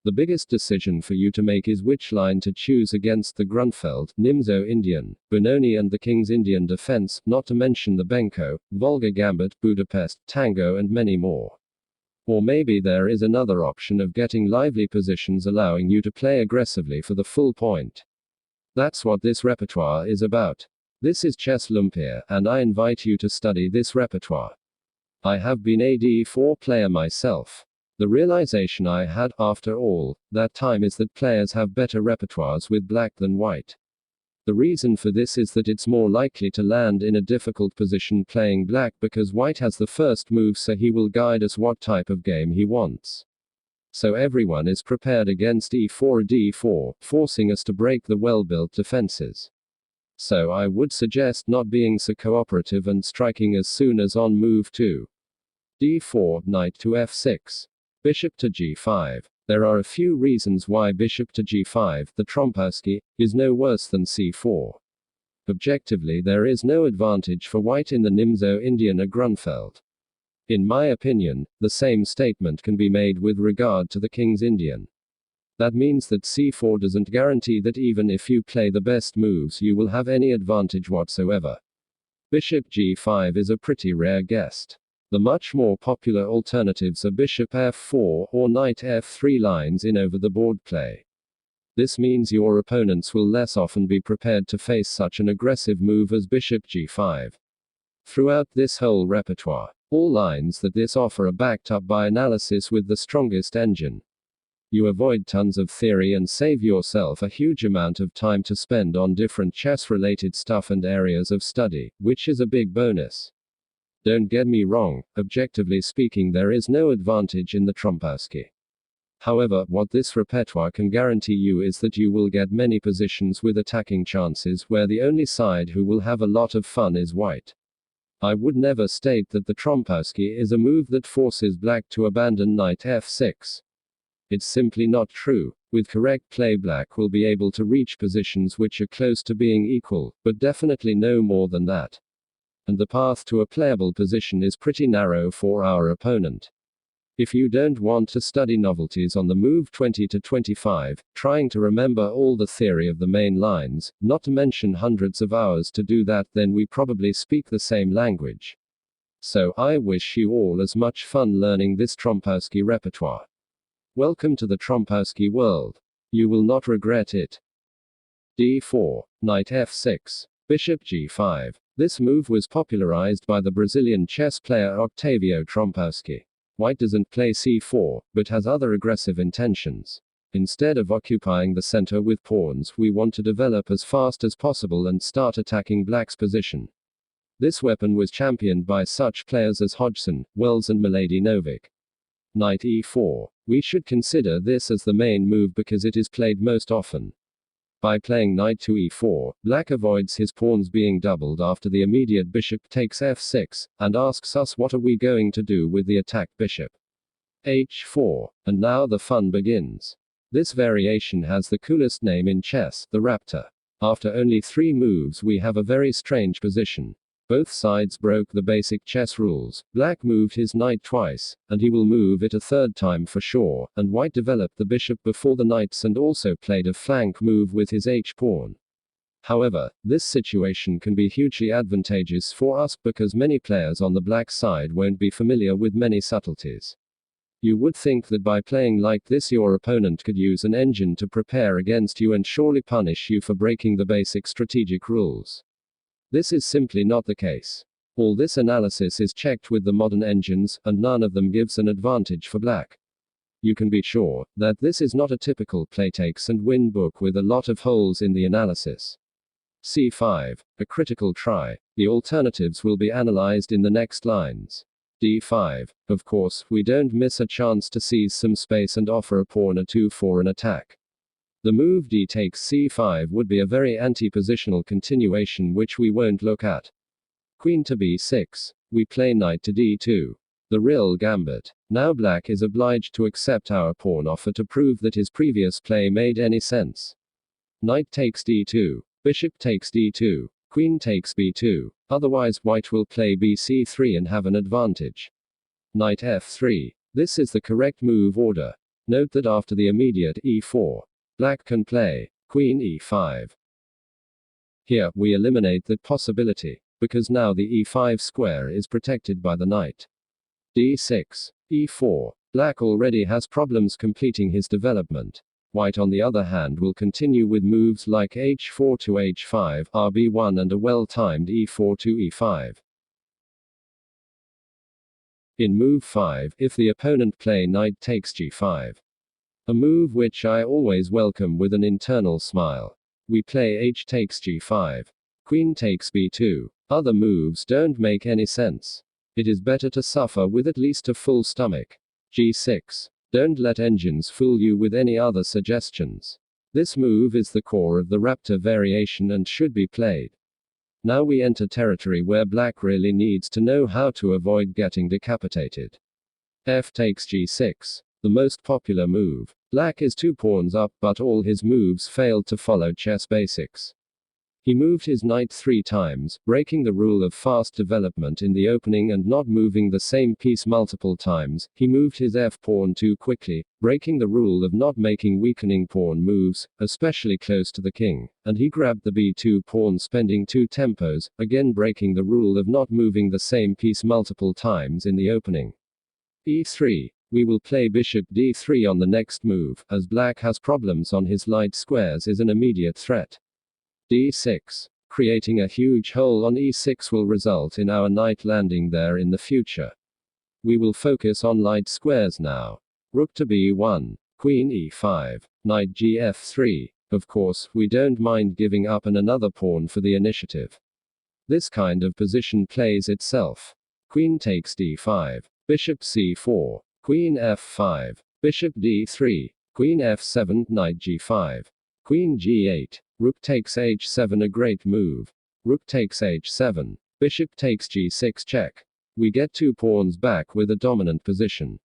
The biggest decision for you to make is which line to choose against the Grunfeld, Nimzo Indian, Benoni and the King's Indian defense, not to mention the Benko, Volga Gambit, Budapest, Tango and many more. Or maybe there is another option of getting lively positions allowing you to play aggressively for the full point. That's what this repertoire is about. This is Chess Lumpia, and I invite you to study this repertoire. I have been a d4 player myself. The realization I had, after all, that time is that players have better repertoires with black than white. The reason for this is that it's more likely to land in a difficult position playing black because white has the first move, so he will guide us what type of game he wants. So everyone is prepared against e4 or d4, forcing us to break the well-built defenses. So I would suggest not being so cooperative and striking as soon as on move 2. d4, knight to f6. Bishop to g5. There are a few reasons why bishop to g5, the Trompowsky, is no worse than c4. Objectively, there is no advantage for white in the Nimzo Indian or Grunfeld. In my opinion, the same statement can be made with regard to the King's Indian. That means that c4 doesn't guarantee that even if you play the best moves you will have any advantage whatsoever. Bishop g5 is a pretty rare guest. The much more popular alternatives are bishop f4 or knight f3 lines in over the board play. This means your opponents will less often be prepared to face such an aggressive move as bishop g5. Throughout this whole repertoire, all lines that this offer are backed up by analysis with the strongest engine. You avoid tons of theory and save yourself a huge amount of time to spend on different chess-related stuff and areas of study, which is a big bonus. Don't get me wrong, objectively speaking there is no advantage in the Trompowsky. However, what this repertoire can guarantee you is that you will get many positions with attacking chances where the only side who will have a lot of fun is white. I would never state that the Trompowsky is a move that forces black to abandon knight f6. It's simply not true. With correct play black will be able to reach positions which are close to being equal, but definitely no more than that. And the path to a playable position is pretty narrow for our opponent. If you don't want to study novelties on the move 20 to 25, trying to remember all the theory of the main lines, not to mention hundreds of hours to do that, then we probably speak the same language. So, I wish you all as much fun learning this Trompowsky repertoire. Welcome to the Trompowsky world. You will not regret it. d4, knight f6, bishop g5. This move was popularized by the Brazilian chess player Octavio Trompowsky. White doesn't play c4, but has other aggressive intentions. Instead of occupying the center with pawns, we want to develop as fast as possible and start attacking black's position. This weapon was championed by such players as Hodgson, Wells and Mladenovic. Knight e4. We should consider this as the main move because it is played most often. By playing knight to e4, black avoids his pawns being doubled after the immediate bishop takes f6, and asks us what are we going to do with the attacked bishop. h4. And now the fun begins. This variation has the coolest name in chess, the Raptor. After only 3 moves we have a very strange position. Both sides broke the basic chess rules. Black moved his knight twice, and he will move it a third time for sure, and white developed the bishop before the knights and also played a flank move with his h-pawn. However, this situation can be hugely advantageous for us because many players on the black side won't be familiar with many subtleties. You would think that by playing like this your opponent could use an engine to prepare against you and surely punish you for breaking the basic strategic rules. This is simply not the case. All this analysis is checked with the modern engines, and none of them gives an advantage for black. You can be sure that this is not a typical play takes and win book with a lot of holes in the analysis. c5, a critical try. The alternatives will be analyzed in the next lines. d5. Of course, we don't miss a chance to seize some space and offer a pawn or 2 for an attack. The move d takes c5 would be a very anti-positional continuation which we won't look at. Queen to b6. We play knight to d2. The real gambit. Now black is obliged to accept our pawn offer to prove that his previous play made any sense. Knight takes d2. Bishop takes d2. Queen takes b2. Otherwise white will play bc3 and have an advantage. Knight f3. This is the correct move order. Note that after the immediate e4, black can play queen e5. Here, we eliminate that possibility, because now the e5 square is protected by the knight. d6, e4. Black already has problems completing his development. White on the other hand will continue with moves like h4 to h5, rb1 and a well-timed e4 to e5. In move 5, if the opponent play knight takes g5. A move which I always welcome with an internal smile. We play h takes g5. Queen takes b2. Other moves don't make any sense. It is better to suffer with at least a full stomach. g6. Don't let engines fool you with any other suggestions. This move is the core of the Raptor variation and should be played. Now we enter territory where black really needs to know how to avoid getting decapitated. F takes g6. The most popular move. Black is 2 pawns up, but all his moves failed to follow chess basics. He moved his knight 3 times, breaking the rule of fast development in the opening and not moving the same piece multiple times. He moved his f-pawn too quickly, breaking the rule of not making weakening pawn moves, especially close to the king, and he grabbed the b2 pawn spending 2 tempos, again breaking the rule of not moving the same piece multiple times in the opening. e3. We will play bishop d3 on the next move, as black has problems on his light squares is an immediate threat. d6. Creating a huge hole on e6 will result in our knight landing there in the future. We will focus on light squares now. Rook to b1, queen e5, knight gf3. Of course, we don't mind giving up another pawn for the initiative. This kind of position plays itself. Queen takes d5, bishop c4, queen f5, bishop d3, queen f7, knight g5, queen g8, rook takes h7, a great move. Rook takes h7, bishop takes g6 check. We get 2 pawns back with a dominant position.